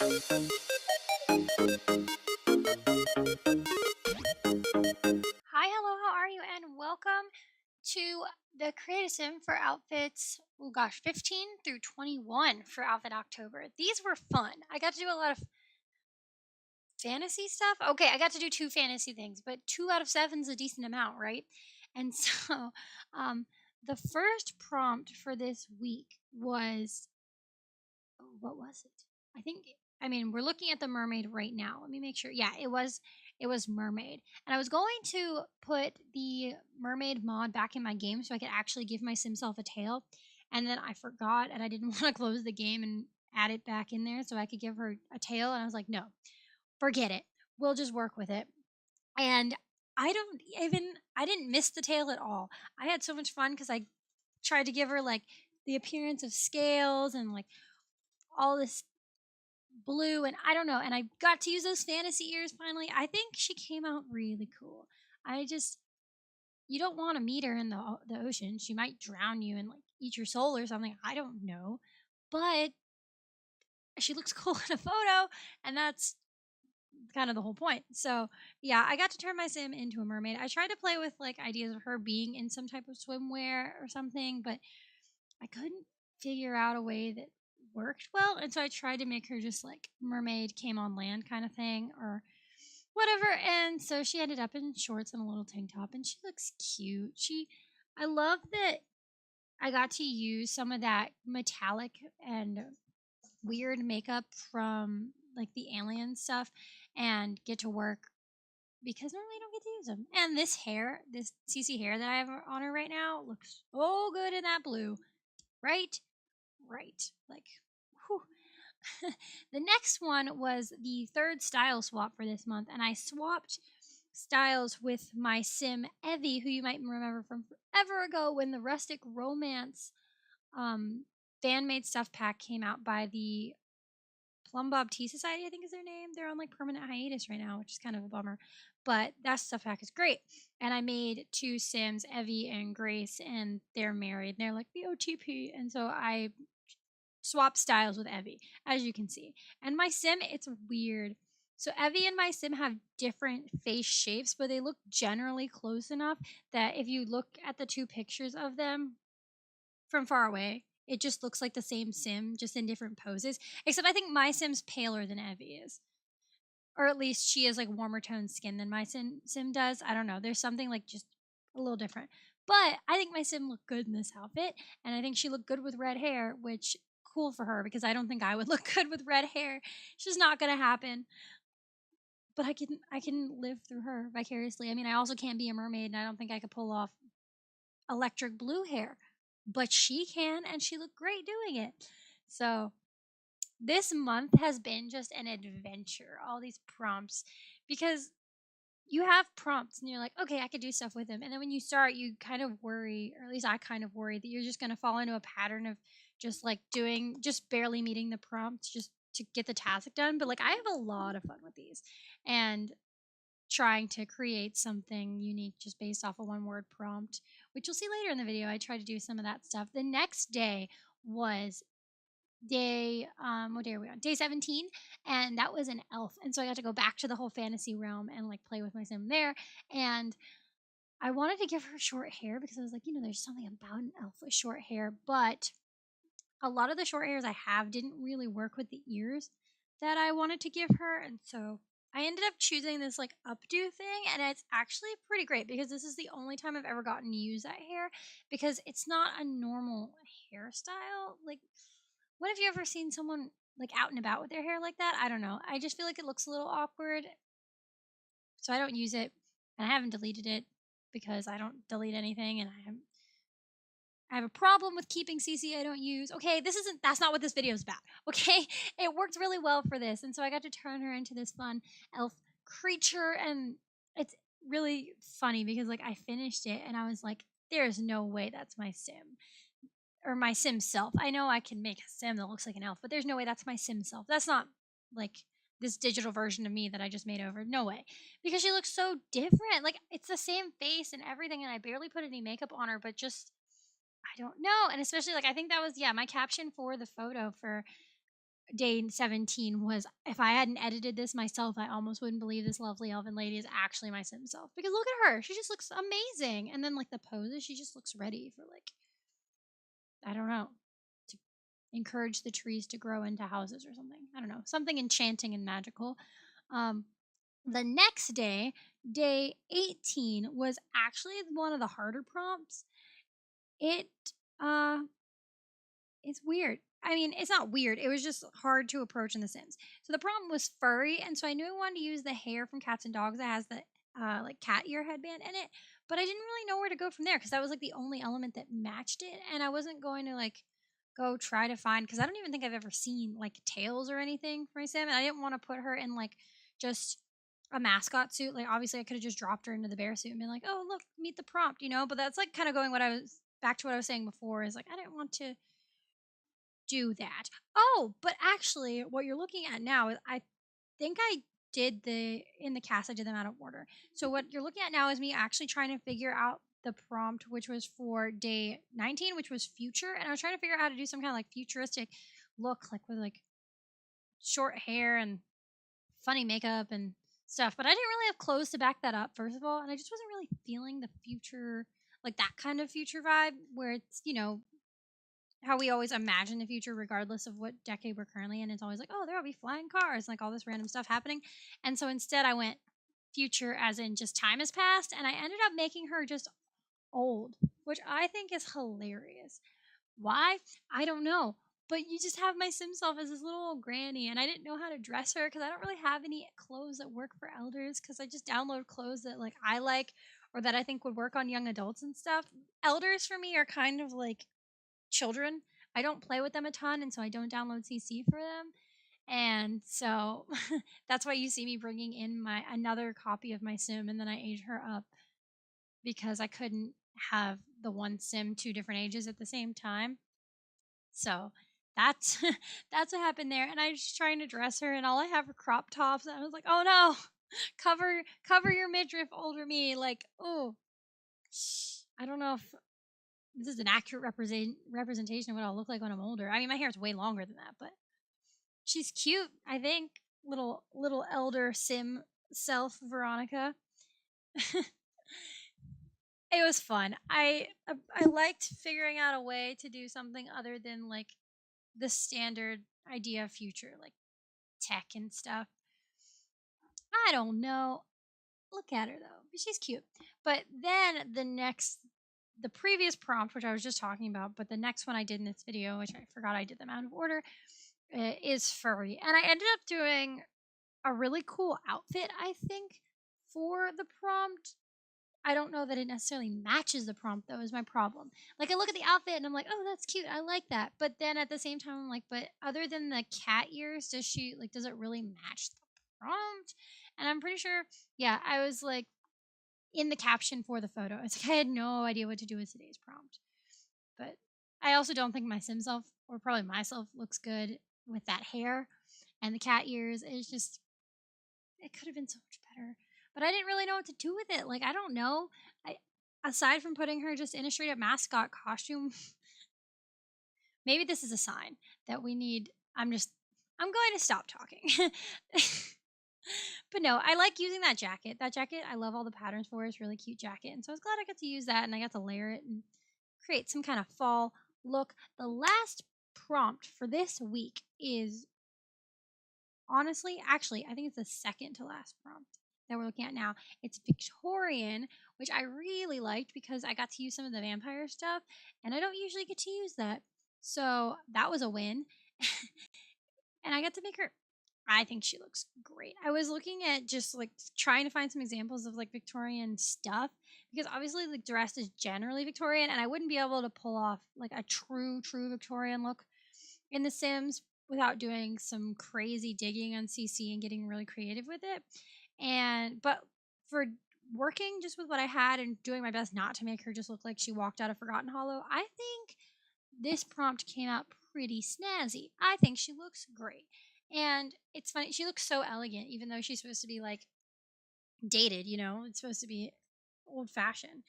Hi, hello, how are you? And welcome to the Create a Sim for outfits, oh gosh, 15 through 21 for Outfit October. These were fun. I got to do a lot of fantasy stuff. Okay, I got to do two fantasy things, but 2 out of 7 is a decent amount, right? And so um, the first prompt for this week was, oh, what was it? I think I mean we're looking at the mermaid right now. Let me make sure. Yeah, it was mermaid. And I was going to put the mermaid mod back in my game so I could actually give my sim self a tail. And then I forgot and I didn't want to close the game and add it back in there so I could give her a tail. And I was like, no, forget it. We'll just work with it. And I didn't miss the tail at all. I had so much fun because I tried to give her like the appearance of scales and like all this blue and I don't know, and I got to use those fantasy ears finally. I think she came out really cool. I just you don't want to meet her in the ocean. She might drown you and like eat your soul or something. I don't know. But she looks cool in a photo and that's kind of the whole point. So, yeah, I got to turn my sim into a mermaid. I tried to play with like ideas of her being in some type of swimwear or something, but I couldn't figure out a way that worked well. And so I tried to make her just like mermaid came on land kind of thing or whatever. And so she ended up in shorts and a little tank top and she looks cute. I love that I got to use some of that metallic and weird makeup from like the alien stuff and get to work because normally I don't get to use them. And this hair, this CC hair that I have on her right now looks so good in that blue. Right? Right. Like, whew. The next one was the third style swap for this month, and I swapped styles with my sim Evie, who you might remember from forever ago when the Rustic Romance um, fan made stuff pack came out by the Plum Bob Tea Society, I think is their name. They're on like permanent hiatus right now, which is kind of a bummer. But that stuff pack is great. And I made two Sims, Evie and Grace, and they're married. And they're like the OTP. And so I swap styles with Evie, as you can see. And my sim, it's weird. So Evie and my sim have different face shapes, but they look generally close enough that if you look at the two pictures of them from far away, it just looks like the same sim, just in different poses. Except I think my sim's paler than Evie is. Or at least she has like warmer toned skin than my sim does. I don't know. There's something like just a little different. But I think my sim looked good in this outfit, and I think she looked good with red hair, which cool for her because I don't think I would look good with red hair. It's just not gonna happen. But I can live through her vicariously. I mean, I also can't be a mermaid, and I don't think I could pull off electric blue hair, but she can, and she looked great doing it. So this month has been just an adventure. All these prompts because you have prompts and you're like, okay, I could do stuff with them. And then when you start, you kind of worry, or at least I kind of worry, that you're just going to fall into a pattern of just like just barely meeting the prompt just to get the task done. But like, I have a lot of fun with these and trying to create something unique just based off a one word prompt, which you'll see later in the video. I try to do some of that stuff. The next day was what day are we on? Day 17. And that was an elf. And so I got to go back to the whole fantasy realm and like play with my sim there. And I wanted to give her short hair because I was like, there's something about an elf with short hair. But a lot of the short hairs I have didn't really work with the ears that I wanted to give her. And so I ended up choosing this like updo thing, and it's actually pretty great because this is the only time I've ever gotten to use that hair because it's not a normal hairstyle. Like, when have you ever seen someone like out and about with their hair like that? I don't know. I just feel like it looks a little awkward, so I don't use it. And I haven't deleted it because I don't delete anything, and I have a problem with keeping CC I don't use. Okay, that's not what this video is about. Okay, it worked really well for this, and so I got to turn her into this fun elf creature, and it's really funny because like I finished it and I was like, there's no way that's my sim or my sim self. I know I can make a sim that looks like an elf, but there's no way that's my sim self. That's not like this digital version of me that I just made over. No way. Because she looks so different. Like it's the same face and everything, and I barely put any makeup on her, but just I don't know. And especially like I think that was my caption for the photo for day 17 was, if I hadn't edited this myself, I almost wouldn't believe this lovely elven lady is actually my sim self. Because look at her. She just looks amazing. And then, like, the poses, she just looks ready for, like, I don't know, to encourage the trees to grow into houses or something. I don't know. Something enchanting and magical. Um, the next day, day 18, was actually one of the harder prompts. It, uh, it's weird. I mean, it's not weird. It was just hard to approach in The Sims. So the problem was furry, and so I knew I wanted to use the hair from Cats and Dogs that has the like cat ear headband in it, but I didn't really know where to go from there because that was like the only element that matched it, and I wasn't going to like go try to find because I don't even think I've ever seen like tails or anything for my sim, and I didn't want to put her in like just a mascot suit. Like obviously I could have just dropped her into the bear suit and been like, oh look, meet the prompt, you know. But that's like kind of going what I was back to what I was saying before is like I didn't want to do that. Oh, but actually, what you're looking at now is I think I did the in the cast, I did them out of order. So what you're looking at now is me actually trying to figure out the prompt, which was for day 19, which was future, and I was trying to figure out how to do some kind of like futuristic look, like with like short hair and funny makeup and stuff. But I didn't really have clothes to back that up, first of all, and I just wasn't really feeling the future, like that kind of future vibe where it's how we always imagine the future regardless of what decade we're currently in. It's always like, oh, there'll be flying cars, like all this random stuff happening. And so instead I went future as in just time has passed, and I ended up making her just old, which I think is hilarious. Why? I don't know. But you just have my sim self as this little old granny, and I didn't know how to dress her because I don't really have any clothes that work for elders because I just download clothes that like I like or that I think would work on young adults and stuff. Elders for me are kind of like children. I don't play with them a ton, and so I don't download CC for them. And so that's why you see me bringing in my another copy of my sim, and then I age her up because I couldn't have the one sim two different ages at the same time. So that's that's what happened there. And I was just trying to dress her, and all I have are crop tops. And I was like, oh no, cover your midriff, older me. Like, oh, I don't know if this is an accurate representation of what I'll look like when I'm older. I mean, my hair is way longer than that, but she's cute. I think little elder sim self Veronica. It was fun. I liked figuring out a way to do something other than like the standard idea of future, like tech and stuff. I don't know. Look at her though. She's cute. But then the previous prompt, which I was just talking about, but the next one I did in this video, which I forgot I did them out of order, is furry. And I ended up doing a really cool outfit, I think, for the prompt. I don't know that it necessarily matches the prompt, though, is my problem. Like, I look at the outfit and I'm like, oh, that's cute. I like that. But then at the same time, I'm like, but other than the cat ears, does it really match the prompt? And I'm pretty sure, yeah, I was like, in the caption for the photo, it's like I had no idea what to do with today's prompt. But I also don't think my sim self, or probably myself, looks good with that hair and the cat ears. It's just, it could have been so much better. But I didn't really know what to do with it. Like, I don't know. I Aside from putting her just in a straight up mascot costume, maybe this is a sign that we need. I'm going to stop talking. But no, I like using that jacket. That jacket, I love all the patterns for. It's a really cute jacket. And so I was glad I got to use that and I got to layer it and create some kind of fall look. The last prompt for this week is honestly, actually, I think it's the second to last prompt that we're looking at now. It's Victorian, which I really liked because I got to use some of the vampire stuff, and I don't usually get to use that. So that was a win. And I got to make her. I think she looks great. I was looking at just like trying to find some examples of like Victorian stuff because obviously the dress is generally Victorian, and I wouldn't be able to pull off like a true Victorian look in The Sims without doing some crazy digging on CC and getting really creative with it. But for working just with what I had and doing my best not to make her just look like she walked out of Forgotten Hollow, I think this prompt came out pretty snazzy. I think she looks great. And it's funny, she looks so elegant, even though she's supposed to be like dated, it's supposed to be old fashioned.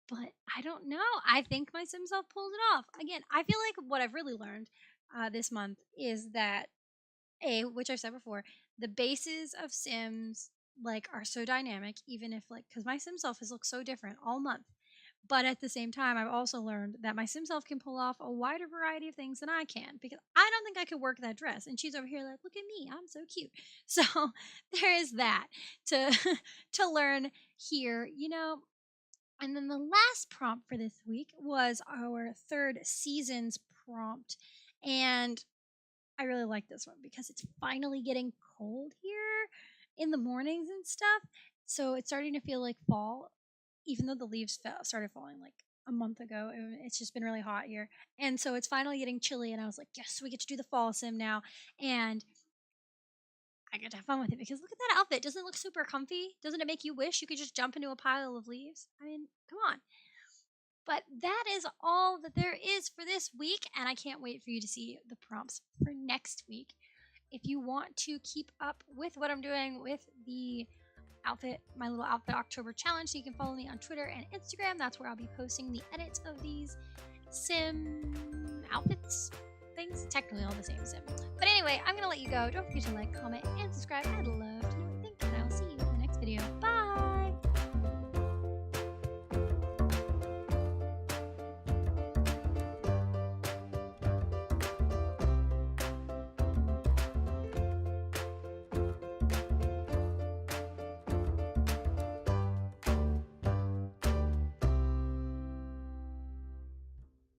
But I don't know. I think my sim self pulled it off. Again, I feel like what I've really learned this month is that which I've said before, the bases of Sims like are so dynamic, even if like because my Sim self has looked so different all month. But at the same time, I've also learned that my Sim self can pull off a wider variety of things than I can because I don't think I could work that dress. And she's over here like, look at me, I'm so cute. So there is that to to learn here, you know. And then the last prompt for this week was our third seasons prompt. And I really like this one because it's finally getting cold here in the mornings and stuff. So it's starting to feel like fall, even though the leaves started falling like a month ago. It's just been really hot here. And so it's finally getting chilly. And I was like, yes, we get to do the fall sim now. And I get to have fun with it because look at that outfit. Doesn't it look super comfy? Doesn't it make you wish you could just jump into a pile of leaves? I mean, come on. But that is all that there is for this week, and I can't wait for you to see the prompts for next week. If you want to keep up with what I'm doing with the outfit, my little outfit October challenge, so you can follow me on Twitter and Instagram. That's where I'll be posting the edits of these sim outfits things. Technically all the same sim. But anyway, I'm gonna let you go. Don't forget to like, comment, and subscribe. I'd love to know what you think, and I'll see you in the next video. Bye!